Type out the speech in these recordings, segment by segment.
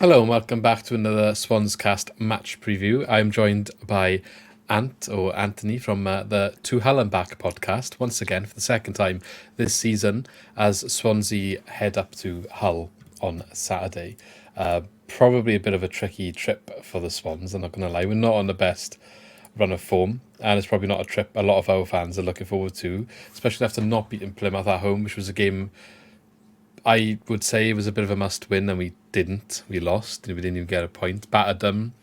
Hello and welcome back to another SwansCast match preview. I'm joined by Anthony from the To Hell and Back podcast, once again for the second time this season, as Swansea head up to Hull on Saturday. Probably a bit of a tricky trip for the Swans, I'm not going to lie. We're not on the best run of form, and it's probably not a trip a lot of our fans are looking forward to, especially after not beating Plymouth at home, which was a game I would say it was a bit of a must win, and we didn't. We lost. We didn't even get a point. Battered them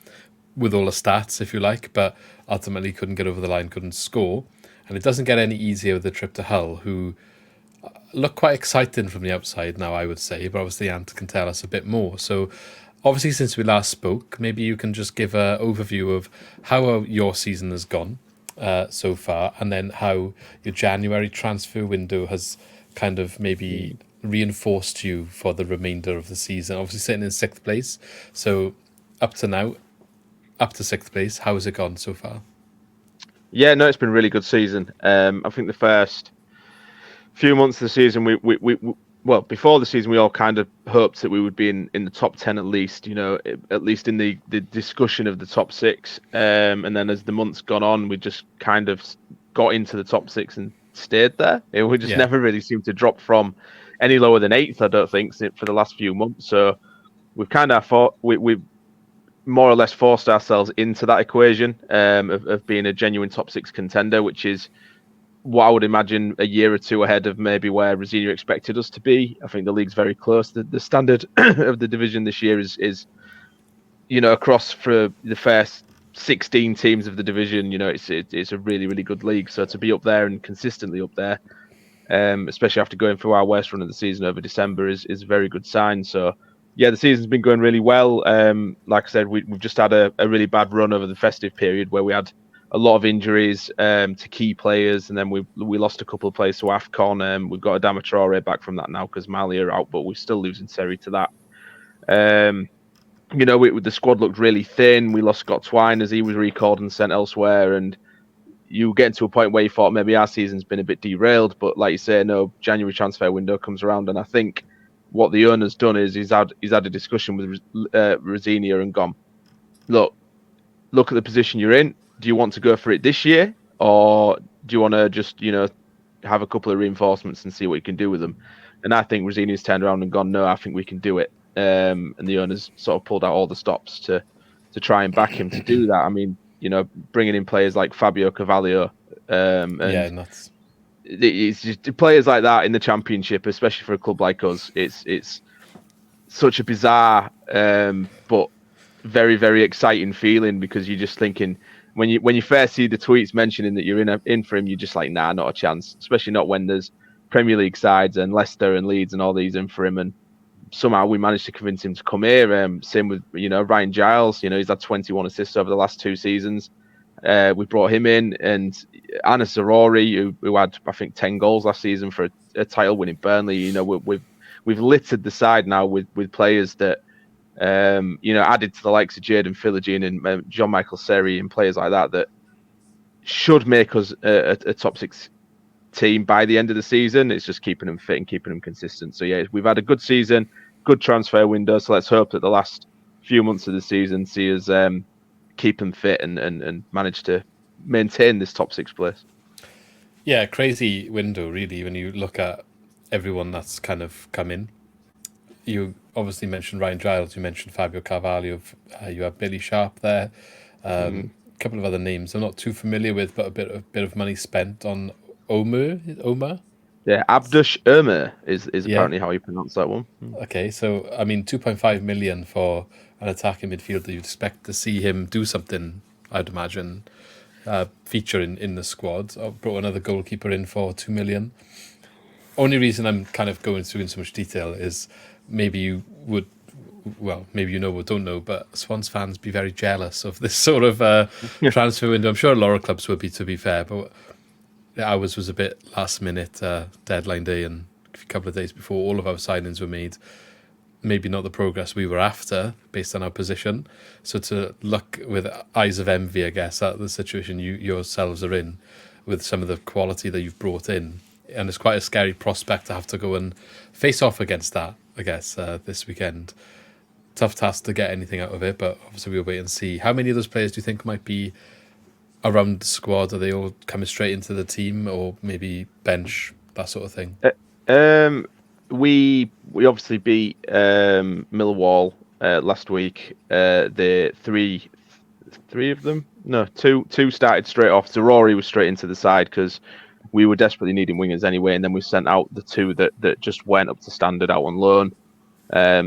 with all the stats, if you like, but ultimately couldn't get over the line, couldn't score. And it doesn't get any easier with the trip to Hull, who look quite exciting from the outside now, I would say, but obviously Ant can tell us a bit more. So, obviously, since we last spoke, maybe you can just give an overview of how your season has gone so far, and then how your January transfer window has kind of maybe reinforced you for the remainder of the season. Obviously, sitting in sixth place, so up to now, up to sixth place, how has it gone so far? Yeah, no, it's been a really good season. I think the first few months of the season, well, before the season, we all kind of hoped that we would be in the top 10 at least, at least in the discussion of the top six. And then as the months gone on, we just kind of got into the top six and stayed there. We just never really seemed to drop from any lower than eighth, I don't think, for the last few months. So we've kind of we've more or less forced ourselves into that equation of being a genuine top six contender, which is what I would imagine a year or two ahead of maybe where Rosenior expected us to be. I think the league's very close. The standard of the division this year is across for the first 16 teams of the division, it's a really, really good league. So to be up there and consistently up there, especially after going through our worst run of the season over December, is a very good sign. So yeah, the season's been going really well. Like I said, we've just had a really bad run over the festive period where we had a lot of injuries to key players, and then we lost a couple of players to AFCON. We've got Adama Traore back from that now because Mali are out, but we're still losing Seri to that. The squad looked really thin. We lost Scott Twine as he was recalled and sent elsewhere, and you get to a point where you thought maybe our season's been a bit derailed. But like you say, no, January transfer window comes around, and I think what the owner's done is he's had a discussion with Rosenior and gone, look at the position you're in. Do you want to go for it this year, or do you want to just have a couple of reinforcements and see what you can do with them? And I think Rosenior's turned around and gone, no, I think we can do it. And the owners sort of pulled out all the stops to try and back him to do that. I mean, bringing in players like Fabio Carvalho, nuts. It's just players like that in the Championship, especially for a club like us. It's such a bizarre, but very, very exciting feeling, because you're just thinking when you first see the tweets mentioning that you're in for him, you're just like, nah, not a chance. Especially not when there's Premier League sides and Leicester and Leeds and all these in for him, and somehow we managed to convince him to come here. Same with Ryan Giles. He's had 21 assists over the last 2 seasons. We brought him in, and Anas Zarori, who had I think 10 goals last season for a title-winning Burnley. We've littered the side now with players that added to the likes of Jadon Philogene and John Michael Seri and players like that should make us a top 6 team by the end of the season. It's just keeping them fit and keeping them consistent. So yeah, we've had a good season, good transfer window. So let's hope that the last few months of the season see us keep them fit and manage to maintain this top 6 place. Yeah, crazy window really when you look at everyone that's kind of come in. You obviously mentioned Ryan Giles, you mentioned Fabio Carvalho, you have Billy Sharp there, a couple of other names I'm not too familiar with, but a bit of money spent on Omar. Yeah, Abdush Ömer is apparently how you pronounce that one. Okay, so I mean 2.5 million for an attacking midfielder. You'd expect to see him do something, I'd imagine, feature in the squad. I brought another goalkeeper in for 2 million. Only reason I'm kind of going through in so much detail is maybe you would, well, maybe you know or don't know, but Swans fans be very jealous of this sort of transfer window. I'm sure a lot of clubs would be, to be fair, but ours was a bit last minute, deadline day, and a couple of days before all of our signings were made. Maybe not the progress we were after based on our position. So to look with eyes of envy, I guess, at the situation you yourselves are in with some of the quality that you've brought in. And it's quite a scary prospect to have to go and face off against that, I guess, this weekend. tough task to get anything out of it, but obviously we'll wait and see. How many of those players do you think might be around the squad? Are they all coming straight into the team, or maybe bench, that sort of thing? We obviously beat Millwall last week. The three of them, no, two started straight off. So Rory was straight into the side because we were desperately needing wingers anyway, and then we sent out the two that just went up to standard out on loan.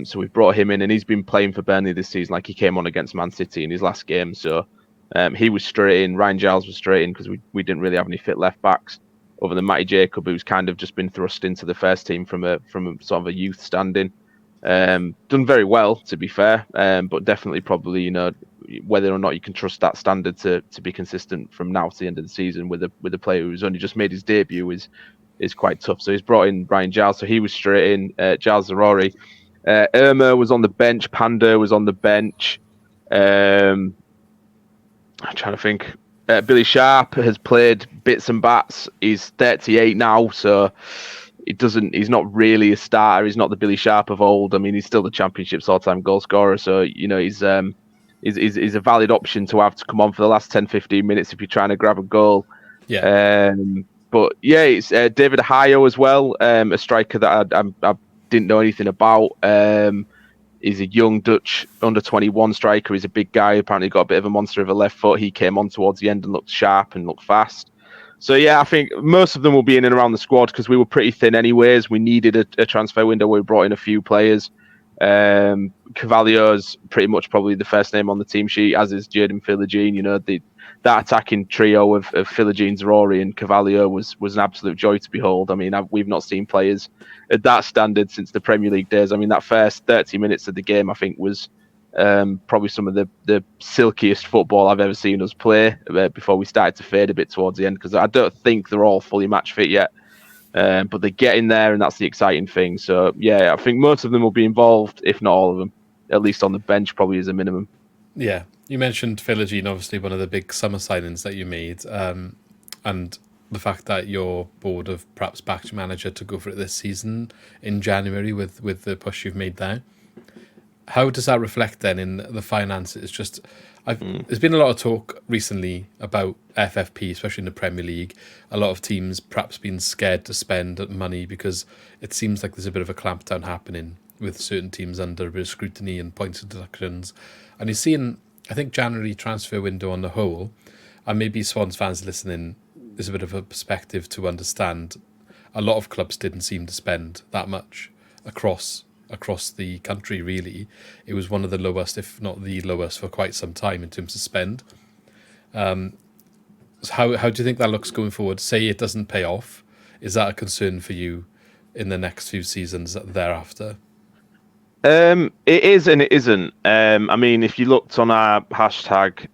So we've brought him in, and he's been playing for Burnley this season. Like, he came on against Man City in his last game, so he was straight in. Ryan Giles was straight in because we didn't really have any fit left backs other than Matty Jacob, who's kind of just been thrust into the first team from a sort of a youth standing. Done very well, to be fair, but definitely probably, whether or not you can trust that standard to be consistent from now to the end of the season with a player who's only just made his debut is quite tough. So he's brought in Ryan Giles, so he was straight in. Giles Zarori. Irma was on the bench. Panda was on the bench. I'm trying to think. Billy Sharp has played bits and bats. He's 38 now, so he's not really a starter. He's not the Billy Sharp of old. I mean, he's still the Championship's all-time goal scorer. So, he's a valid option to have to come on for the last 10, 15 minutes if you're trying to grab a goal. Yeah. But yeah, it's David Hayo as well, a striker that I didn't know anything about. He's a young Dutch under-21 striker. He's a big guy. Apparently got a bit of a monster of a left foot. He came on towards the end and looked sharp and looked fast. So yeah, I think most of them will be in and around the squad because we were pretty thin anyways. We needed a transfer window where we brought in a few players. Cavallier's pretty much probably the first name on the team sheet, as is Jaden Philogene. That attacking trio of Philogene, Rory, and Cavalier was an absolute joy to behold. I mean, we've not seen players at that standard since the Premier League days. I mean, that first 30 minutes of the game, I think, was probably some of the silkiest football I've ever seen us play before we started to fade a bit towards the end, because I don't think they're all fully match fit yet. But they get in there, and that's the exciting thing. So, yeah, I think most of them will be involved, if not all of them, at least on the bench, probably as a minimum. Yeah. You mentioned Philogene, obviously one of the big summer signings that you made, and the fact that you're bored of perhaps back manager to go for it this season in January with the push you've made there. How does that reflect then in the finances? There's been a lot of talk recently about FFP, especially in the Premier League. A lot of teams perhaps being scared to spend money because it seems like there's a bit of a clampdown happening with certain teams under a bit of scrutiny and points deductions. And you're seeing, I think, January transfer window on the whole, and maybe Swans fans listening, there's a bit of a perspective to understand. A lot of clubs didn't seem to spend that much across the country, really. It was one of the lowest, if not the lowest, for quite some time in terms of spend. So how do you think that looks going forward? Say it doesn't pay off. Is that a concern for you in the next few seasons thereafter? It is and it isn't. I mean, if you looked on our hashtag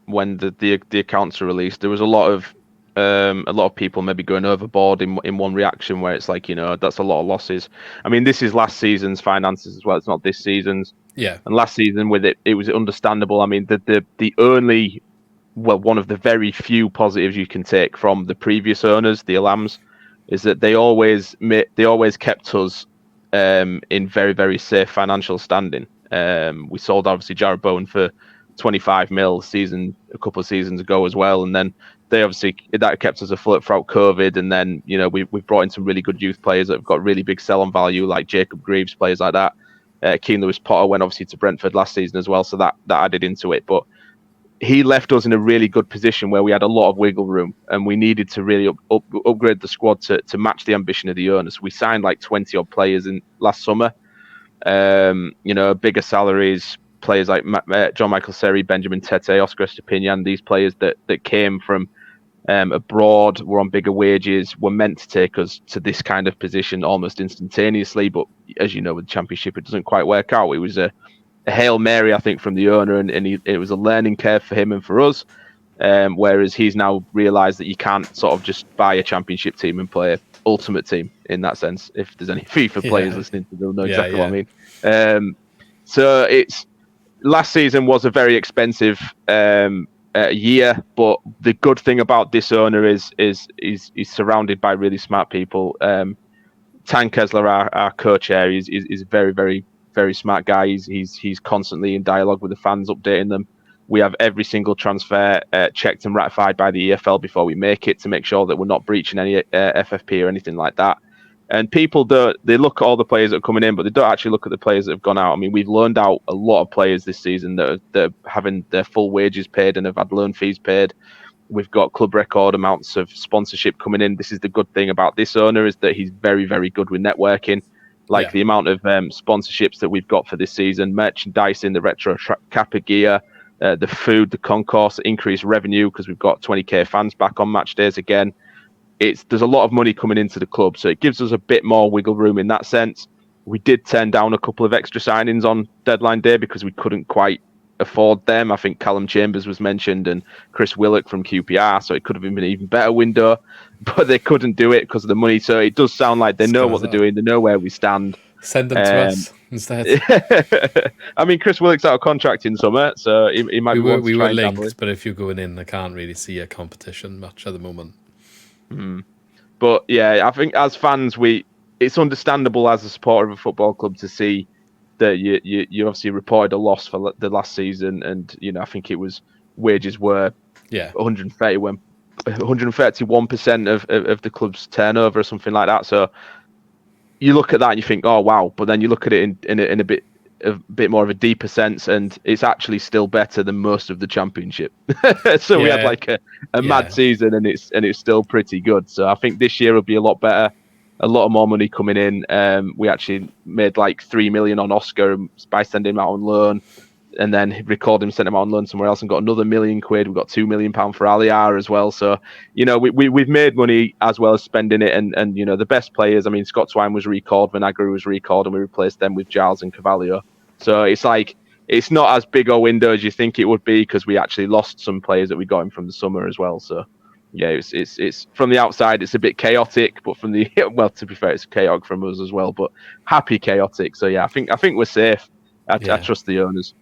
when the accounts were released, there was a lot of people maybe going overboard in one reaction, where it's like, that's a lot of losses. I mean, this is last season's finances as well. It's not this season's. Yeah. And last season with it was understandable. I mean, the only, one of the very few positives you can take from the previous owners, the Alams, is that they always kept us in very, very safe financial standing. We sold obviously Jared Bowen for 25 mil a couple of seasons ago as well, and then that kept us afloat throughout COVID. And then we've brought in some really good youth players that have got really big sell-on value, like Jacob Greaves, players like that. Keane Lewis Potter went obviously to Brentford last season as well, so that added into it. But he left us in a really good position where we had a lot of wiggle room, and we needed to really upgrade the squad to match the ambition of the owners. We signed like 20 odd players in last summer. Bigger salaries, players like John Michael Seri, Benjamin Tete, Oscar Estepinian, these players that came from abroad, were on bigger wages, were meant to take us to this kind of position almost instantaneously. But as you know, with the Championship, it doesn't quite work out. It was a Hail Mary, I think, from the owner, and it was a learning curve for him and for us. Whereas he's now realised that you can't sort of just buy a Championship team and play Ultimate Team in that sense. If there's any FIFA players listening, they'll know exactly what I mean. So last season was a very expensive year, but the good thing about this owner is he's surrounded by really smart people. Tan Kessler, our co-chair, is very, very very smart guy. He's constantly in dialogue with the fans, updating them. We have every single transfer checked and ratified by the EFL before we make it, to make sure that we're not breaching any FFP or anything like that. And people they look at all the players that are coming in, but they don't actually look at the players that have gone out. I mean, we've loaned out a lot of players this season that are having their full wages paid and have had loan fees paid. We've got club record amounts of sponsorship coming in. This is the good thing about this owner, is that he's very, very good with networking. Like the amount of sponsorships that we've got for this season, merchandising, the retro Kappa gear, the food, the concourse, increased revenue because we've got 20k fans back on match days again. There's a lot of money coming into the club, so it gives us a bit more wiggle room in that sense. We did turn down a couple of extra signings on deadline day because we couldn't quite afford them. I think Callum Chambers was mentioned and Chris Willock from QPR, so it could have been an even better window, but they couldn't do it because of the money. So it does sound like they know what they're doing, they know where we stand. Send them to us instead. I mean, Chris Willock's out of contract in summer, so he might be one to we try were and linked, gamble. but if you're going in, I can't really see a competition much at the moment. But yeah, I think as fans, it's understandable as a supporter of a football club to see that you obviously reported a loss for the last season, and I think it was wages were 131% of the club's turnover or something like that. So you look at that and you think, oh wow, but then you look at it in a bit more of a deeper sense, and it's actually still better than most of the Championship. So we had like a mad season, and it's still pretty good. So I think this year will be a lot better, a lot of more money coming in. We actually made like 3 million on Oscar by sending him out on loan, and then recalled him, sent him out on loan somewhere else, and got another £1 million. We've got £2 million for Aliar as well. So we've made money as well as spending it, and the best players. I mean, Scott Twine was recalled, Vinagre was recalled, and we replaced them with Giles and Cavallio. So it's like, it's not as big a window as you think it would be, because we actually lost some players that we got in from the summer as well. So yeah, it's from the outside, it's a bit chaotic, but from the to be fair, it's chaotic from us as well, but happy chaotic. So yeah, I think we're safe. I trust the owners.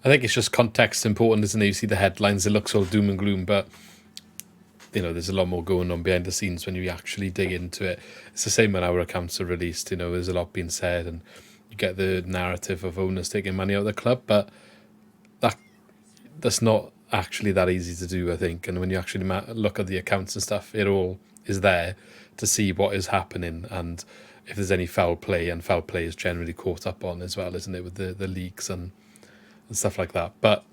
I think it's just context important, isn't it? You see the headlines, it looks all doom and gloom, but there's a lot more going on behind the scenes when you actually dig into it. It's the same when our accounts are released. There's a lot being said, and you get the narrative of owners taking money out of the club, but that's not actually that easy to do, I think. And when you actually look at the accounts and stuff, it all is there to see what is happening, and if there's any foul play, and foul play is generally caught up on as well, isn't it, with the leaks and stuff like that. But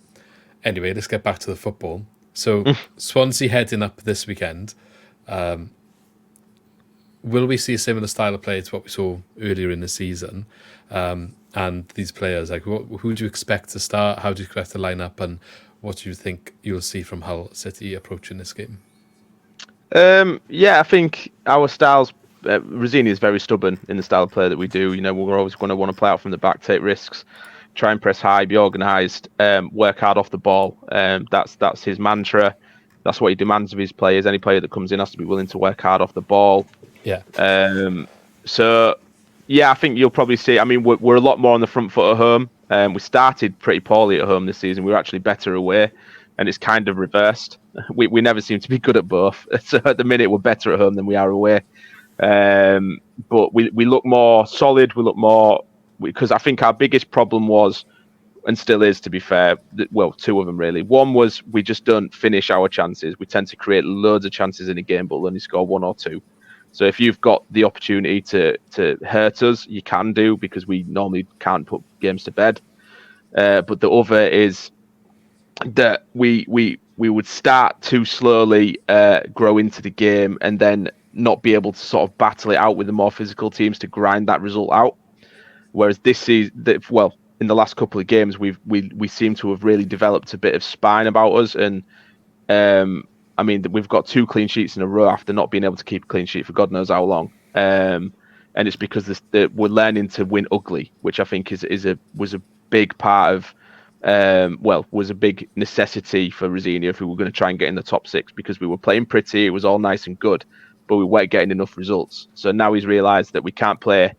anyway, let's get back to the football. So Swansea heading up this weekend. Will we see a similar style of play to what we saw earlier in the season? And these players, like, who do you expect to start? How do you expect to line up? And what do you think you'll see from Hull City approaching this game? I think our styles, Rosini is very stubborn in the style of play that we do. We're always going to want to play out from the back, take risks, try and press high, be organised, work hard off the ball. That's his mantra. That's what he demands of his players. Any player that comes in has to be willing to work hard off the ball. Yeah. I think you'll probably see. I mean, we're a lot more on the front foot at home. We started pretty poorly at home this season. We were actually better away, and it's kind of reversed. We never seem to be good at both. So at the minute, we're better at home than we are away. But we look more solid. We look more, because I think our biggest problem was, and still is, to be fair, two of them really. One was we just don't finish our chances. We tend to create loads of chances in a game, but only score one or two. So if you've got the opportunity to hurt us, you can do, because we normally can't put games to bed. But the other is that we would start too slowly, grow into the game, and then not be able to sort of battle it out with the more physical teams to grind that result out. Whereas this season, in the last couple of games, we seem to have really developed a bit of spine about us, and I mean, we've got 2 clean sheets in a row after not being able to keep a clean sheet for God knows how long. And it's because we're learning to win ugly, which I think was a big part of, was a big necessity for Rosini if we were going to try and get in the top 6, because we were playing pretty, it was all nice and good, but we weren't getting enough results. So now he's realised that we can't play,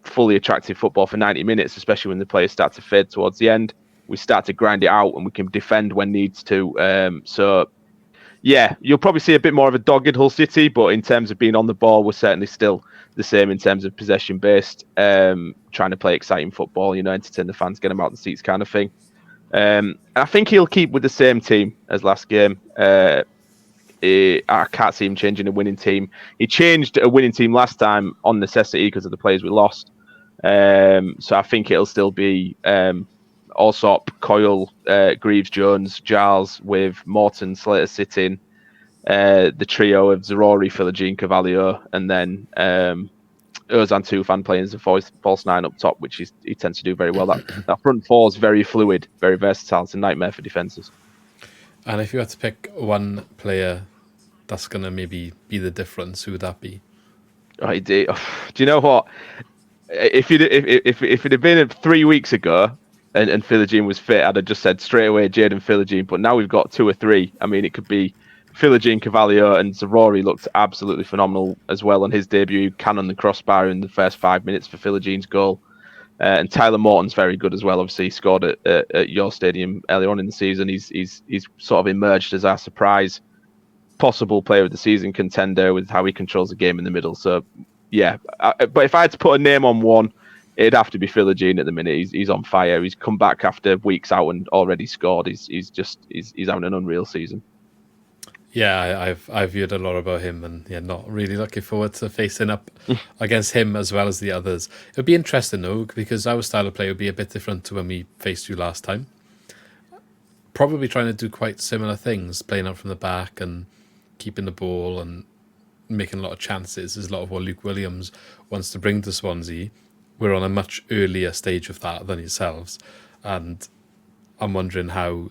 fully attractive football for 90 minutes, especially when the players start to fade towards the end. We start to grind it out, and we can defend when needs to. So yeah, you'll probably see a bit more of a dogged Hull City, but in terms of being on the ball, we're certainly still the same in terms of possession based, trying to play exciting football, entertain the fans, get them out the seats kind of thing. I think he'll keep with the same team as last game. I can't see him changing a winning team. He changed a winning team last time on necessity because of the players we lost. So I think it'll still be Allsop, Coyle, Greaves, Jones, Giles with Morton, Slater sitting, the trio of Zarori, Philogene, Cavalier, and then Ozan Tufan playing as a false nine up top, which he tends to do very well. That front four is very fluid, very versatile. It's a nightmare for defences. And if you had to pick one player that's going to maybe be the difference, who would that be? Do you know what? If it had been 3 weeks ago and Philogene was fit, I'd have just said straight away Jaden Philogene. But now we've got 2 or 3. I mean, it could be Philogene, Cavalier, and Zarori looked absolutely phenomenal as well on his debut. Cannon the crossbar in the first 5 minutes for Philogene's goal. And Tyler Morton's very good as well. Obviously, he scored at your stadium earlier on in the season. He's sort of emerged as our surprise possible player of the season contender with how he controls the game in the middle. So, yeah. But if I had to put a name on one, it'd have to be Philogene at the minute. He's on fire. He's come back after weeks out and already scored. He's having an unreal season. Yeah, I've heard a lot about him, and not really looking forward to facing up against him as well as the others. It'll be interesting though, because our style of play will be a bit different to when we faced you last time. Probably trying to do quite similar things, playing out from the back and keeping the ball and making a lot of chances. Is a lot of what Luke Williams wants to bring to Swansea. We're on a much earlier stage of that than yourselves, and I'm wondering how,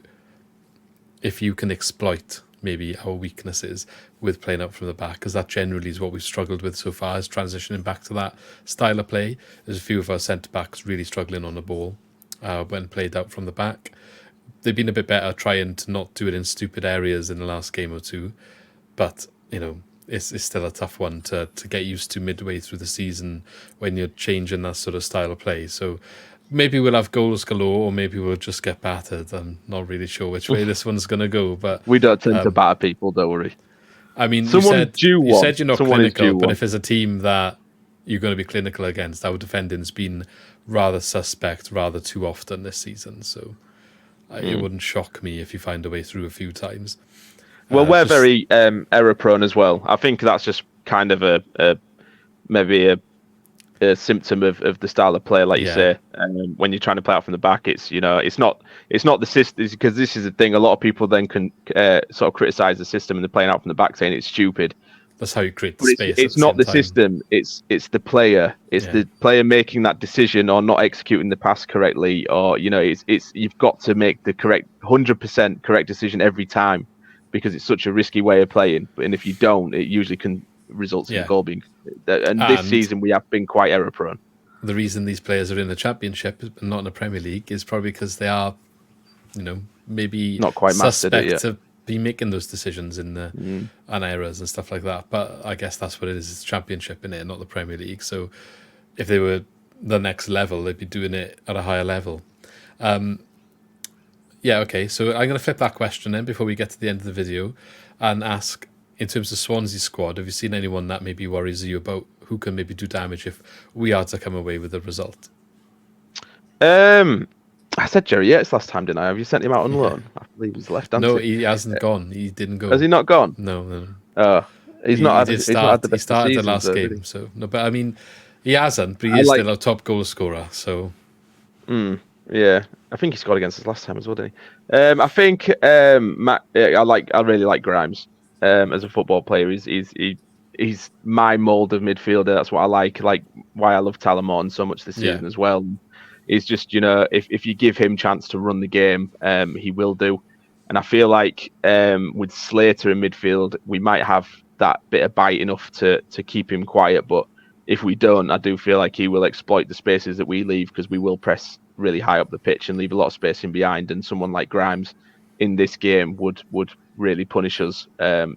if you can exploit maybe our weaknesses with playing up from the back, because that generally is what we've struggled with so far, is transitioning back to that style of play. There's a few of our centre-backs really struggling on the ball when played out from the back. They've been a bit better trying to not do it in stupid areas in the last game or two, but, it's still a tough one to get used to midway through the season when you're changing that sort of style of play. So maybe we'll have goals galore, or maybe we'll just get battered. I'm not really sure which way this one's going to go. But we don't tend to batter people, don't worry. I mean, you said you're not clinical, but if there's a team that you're going to be clinical against, our defending's been rather suspect rather too often this season. So it wouldn't shock me if you find a way through a few times. Well, we're very error prone as well. I think that's just kind of maybe a symptom of the style of play, like you say. When you're trying to play out from the back, it's not the system, because this is the thing. A lot of people then can sort of criticize the system and they're playing out from the back, saying it's stupid. That's how you create the space. It's not the system. It's the player. It's the player making that decision or not executing the pass correctly, or it's you've got to make the correct 100% correct decision every time, because it's such a risky way of playing. And if you don't, it usually can result in a goal being. And this season we have been quite error prone. The reason these players are in the Championship and not in the Premier League is probably because they are, maybe not quite suspect to be making those decisions in the and errors and stuff like that. But I guess that's what it is. It's Championship in it, not the Premier League. So if they were the next level, they'd be doing it at a higher level. Okay. So I'm going to flip that question then before we get to the end of the video and ask, in terms of Swansea squad, have you seen anyone that maybe worries you about who can maybe do damage if we are to come away with a result? I said Jerry Yates last time, didn't I? Have you sent him out on loan? I believe he's left. No, he hasn't gone. He didn't go. Has he not gone? No. Oh, he's not had the best he started season, the last game, really. so no. But I mean, he hasn't. But he is still a top goal scorer. So. Yeah, I think he scored against us last time as well, didn't he? I think I really like Grimes as a football player. He's my mould of midfielder. That's what I like. Like why I love Tyler Morton so much this season as well. It's just if you give him chance to run the game, he will do. And I feel like with Slater in midfield, we might have that bit of bite enough to keep him quiet. But if we don't, I do feel like he will exploit the spaces that we leave, because we will press really high up the pitch and leave a lot of space in behind. And someone like Grimes in this game would really punish us.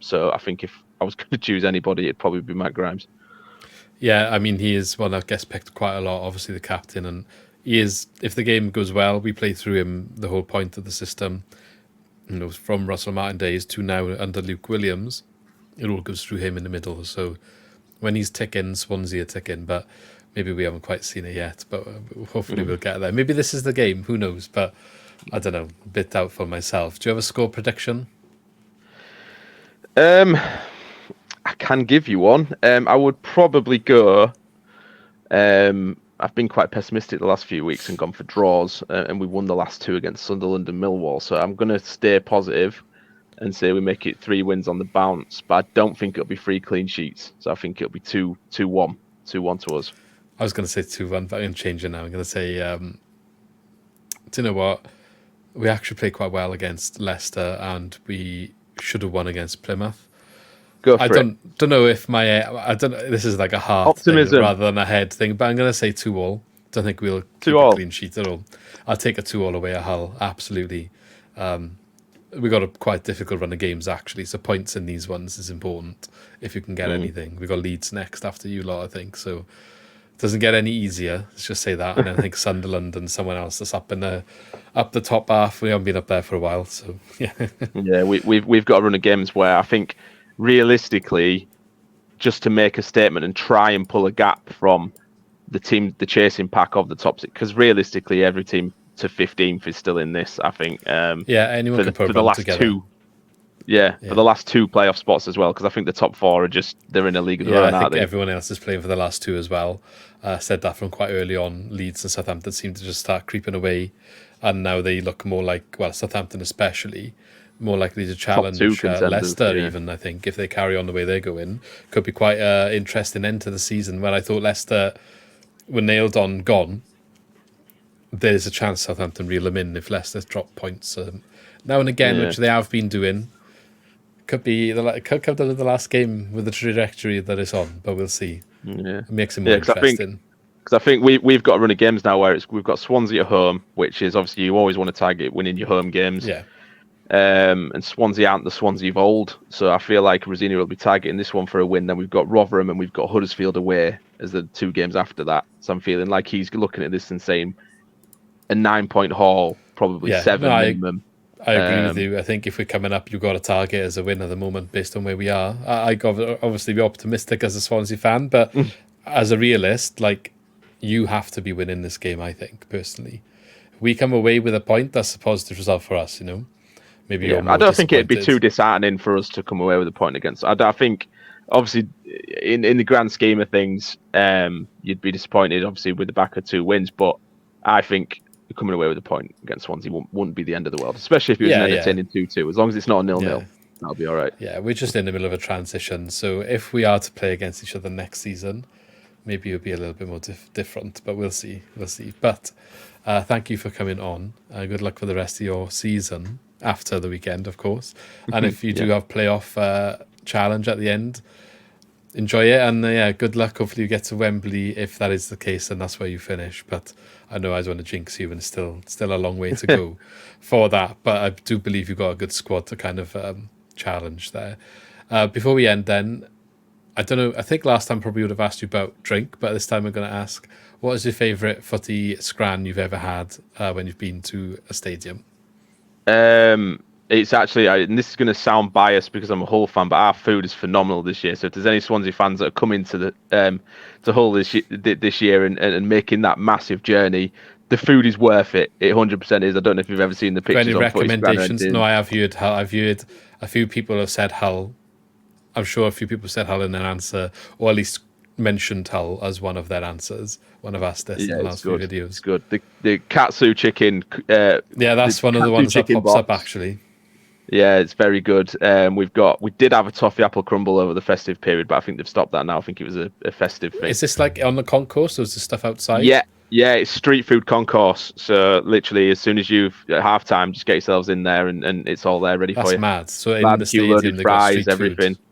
So I think if I was going to choose anybody, it'd probably be Matt Grimes. Yeah, I mean, he is one that gets picked quite a lot, obviously the captain, and he is, if the game goes well, we play through him the whole point of the system. from Russell Martin days to now under Luke Williams, it all goes through him in the middle. So when he's ticking, Swansea are ticking, but maybe we haven't quite seen it yet. But hopefully we'll get there. Maybe this is the game. Who knows? But I don't know. A bit doubtful myself. Do you have a score prediction? I can give you one. I would probably go. I've been quite pessimistic the last few weeks and gone for draws, and we won the last two against Sunderland and Millwall. So I'm going to stay positive and say we make it 3 wins on the bounce. But I don't think it'll be 3 clean sheets. So I think it'll be 2-1, 2-1 to us. I was going to say 2-1, but I'm going to change it now. I'm going to say, do you know what? We actually played quite well against Leicester, and we should have won against Plymouth. Go for I it. don't know if I don't know. This is like a heart Optimism thing rather than a head thing, but I'm going to say 2-2. Don't think we'll keep a clean sheet at all. I'll take a 2-2 away at Hull. Absolutely. We got a quite difficult run of games actually, so points in these ones is important if you can get anything. We got Leeds next after you lot, I think. So it doesn't get any easier. Let's just say that. And then I think Sunderland and someone else that's up the top half. We haven't been up there for a while, so yeah. Yeah, we've got a run of games where I think realistically, just to make a statement and try and pull a gap from the chasing pack of the top 6, because realistically every team to 15th is still in this, I think. Anyone can put for the last together. 2. Yeah, for the last 2 playoff spots as well, because I think the top 4 are they're in a league of their own, I aren't think they? everyone else is playing for the last 2 as well. Said that from quite early on. Leeds and Southampton seem to just start creeping away, and now they look more like, well, Southampton especially, more likely to challenge Leicester even, I think, if they carry on the way they're going. Could be quite an interesting end to the season, where I thought Leicester were nailed on gone. There's a chance Southampton reel them in if Leicester drop points now and again, which they have been doing. Could come down to the last game with the trajectory that it's on, but we'll see. Yeah, it makes it more interesting. Because I think we've got a run of games now where we've got Swansea at home, which is obviously you always want to target winning your home games. Yeah. And Swansea aren't the Swansea of old, so I feel like Rosini will be targeting this one for a win. Then we've got Rotherham and we've got Huddersfield away as the 2 games after that. So I'm feeling like he's looking at this and saying a 9-point haul, probably 7 minimum. I agree with you. I think if we're coming up, you've got a target as a win at the moment based on where we are. I obviously be optimistic as a Swansea fan, but as a realist, like, you have to be winning this game, I think, personally. If we come away with a point, that's a positive result for us, Maybe I don't think it'd be too disheartening for us to come away with a point against. I think, obviously, in the grand scheme of things, you'd be disappointed, obviously, with the back of 2 wins. But I think coming away with a point against Swansea wouldn't be the end of the world, especially if it was an entertaining 2-2. As long as it's not a 0-0, that'll be all right. Yeah, we're just in the middle of a transition. So if we are to play against each other next season, maybe it'll be a little bit more different. But we'll see. But thank you for coming on. Good luck for the rest of your season. After the weekend, of course. And if you do have playoff challenge at the end, enjoy it. And good luck. Hopefully you get to Wembley if that is the case and that's where you finish. But I know I don't want to jinx you, and it's still a long way to go for that. But I do believe you've got a good squad to kind of challenge there. Before we end then, I don't know, I think last time probably would have asked you about drink, but this time I'm going to ask, what is your favourite footy scran you've ever had when you've been to a stadium? It's actually, and this is going to sound biased because I'm a Hull fan, but our food is phenomenal this year. So if there's any Swansea fans that are coming to the to Hull this year and making that massive journey, the food is worth it. It 100% is. I don't know if you've ever seen the pictures. Any recommendations? No, I have viewed Hull. I've viewed a few people have said Hull. I'm sure a few people said Hull in their answer, or at least mentioned Hull as one of their answers when I've asked this in the last few videos. It's good. The katsu chicken. That's one of the ones that pops up actually. Yeah, it's very good. We did have a toffee apple crumble over the festive period, but I think they've stopped that now. I think it was a festive thing. Is this like on the concourse, or is this stuff outside? Yeah, it's street food concourse. So literally, as soon as you've at halftime, just get yourselves in there, and it's all there ready for you. That's mad. So in the stadium, loaded they fries, got street everything. Food.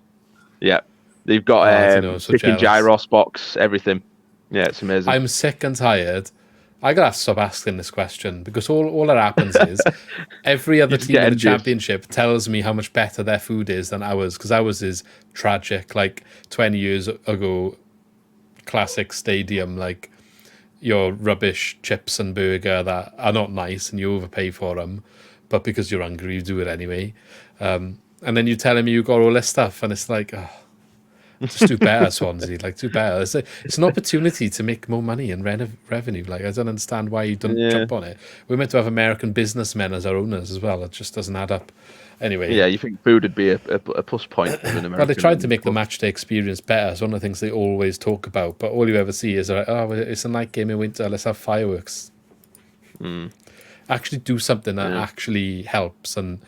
Yeah, they've got chicken gyros box, everything. Yeah, it's amazing. I'm sick and tired. I gotta stop asking this question because all that happens is every other team in the championship tells me how much better their food is than ours, because ours is tragic. Like 20 years ago, classic stadium, like your rubbish chips and burger that are not nice and you overpay for them. but because you're hungry, you do it anyway. And then you telling me you got all this stuff, and it's like, oh, just do better, Swansea. Like, do better. It's an opportunity to make more money and revenue. Like, I don't understand why you don't jump on it. We're meant to have American businessmen as our owners as well. It just doesn't add up. Anyway. Yeah, you think food would be a plus point of an American? Well, they tried to make the match day experience better. It's one of the things they always talk about. But all you ever see is, like, oh, it's a night game in winter. Let's have fireworks. Actually do something that actually helps and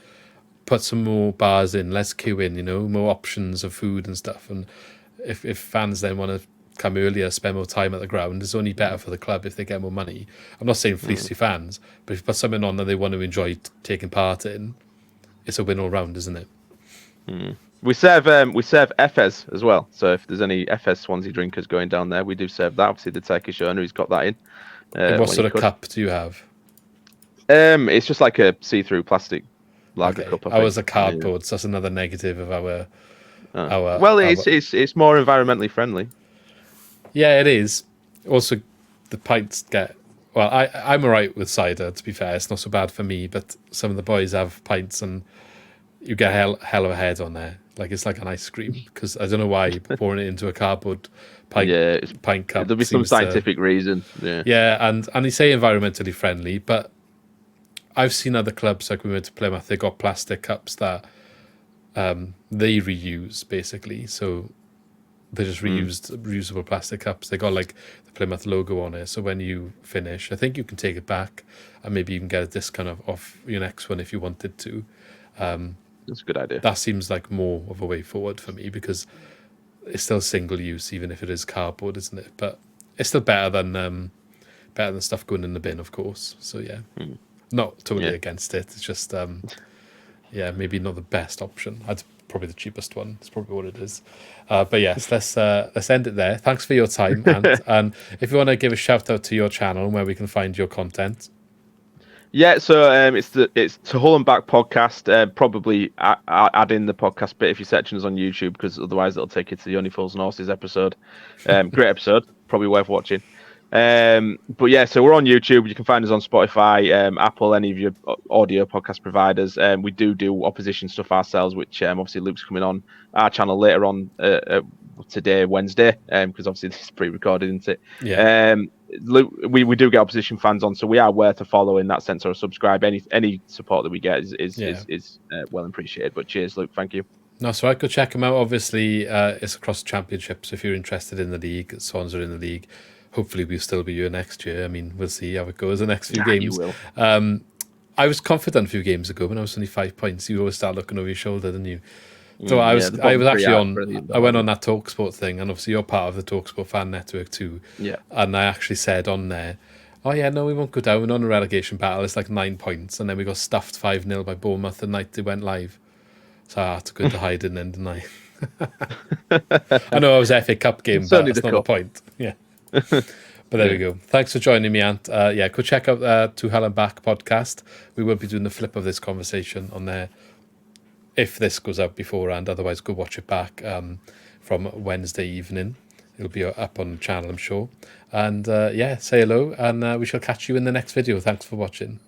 put some more bars in, less queue in, you know, more options of food and stuff. And if fans then want to come earlier, spend more time at the ground, it's only better for the club if they get more money. I'm not saying fleece your fans, but if you put something on that they want to enjoy taking part in, it's a win all round, isn't it? We serve Efes as well. So if there's any Efes Swansea drinkers going down there, we do serve that. Obviously, the Turkish owner, he's got that in. What sort of cup do you have? It's just like a see-through plastic lager cup. Ours are cardboard, so that's another negative of our. Well, it's more environmentally friendly. Yeah, it is. Also, the pints get. Well, I'm alright with cider. To be fair, it's not so bad for me. But some of the boys have pints, and you get hell of a head on there. Like, it's like an ice cream, because I don't know why pouring it into a cardboard pint cup. There'll be some scientific reason. Yeah, and they say environmentally friendly, but I've seen other clubs, like we went to Plymouth, they got plastic cups that they reuse, basically. So they just reusable plastic cups. They got like the Plymouth logo on it. So when you finish, I think you can take it back and maybe you can get a discount off your next one if you wanted to. That's a good idea. That seems like more of a way forward for me, because it's still single use, even if it is cardboard, isn't it? But it's still better than stuff going in the bin, of course. So yeah, not totally against it. It's just maybe not the best option. That's probably the cheapest one. It's probably what it is. But yes, let's end it there. Thanks for your time, and if you want to give a shout out to your channel and where we can find your content. Yeah, so it's To Hull and Back podcast. Probably add in the podcast bit if you're searching us on YouTube, because otherwise it'll take you to the Only Fools and Horses episode. Great episode, probably worth watching. But yeah, so we're on YouTube. You can find us on Spotify, Apple, any of your audio podcast providers. We do opposition stuff ourselves, which obviously Luke's coming on our channel later on today, Wednesday, because obviously this is pre-recorded, isn't it? Yeah. Luke, we do get opposition fans on, so we are worth a follow in that sense, or a subscribe. Any support that we get is well appreciated. But cheers, Luke. Thank you. No, that's right. Go check them out. Obviously, it's across championships. If you're interested in the league, Swans are in the league. Hopefully, we'll still be here next year. I mean, we'll see how it goes the next few games. You will. I was confident a few games ago when I was only 5 points. You always start looking over your shoulder, didn't you? So I was actually on. I went on that TalkSport thing, and obviously you're part of the TalkSport fan network too. Yeah. And I actually said on there, "Oh yeah, no, we won't go down. We're on a relegation battle. It's like 9 points, and then we got stuffed 5-0 by Bournemouth the night they went live. So I had to go into hiding then, didn't I? I know I was FA Cup game, but that's not the point. Yeah." But there we go. Thanks for joining me, Ant. Go check out To Hell and Back podcast. We will be doing the flip of this conversation on there if this goes out beforehand. Otherwise, go watch it back from Wednesday evening. It'll be up on the channel, I'm sure. And say hello, and we shall catch you in the next video. Thanks for watching.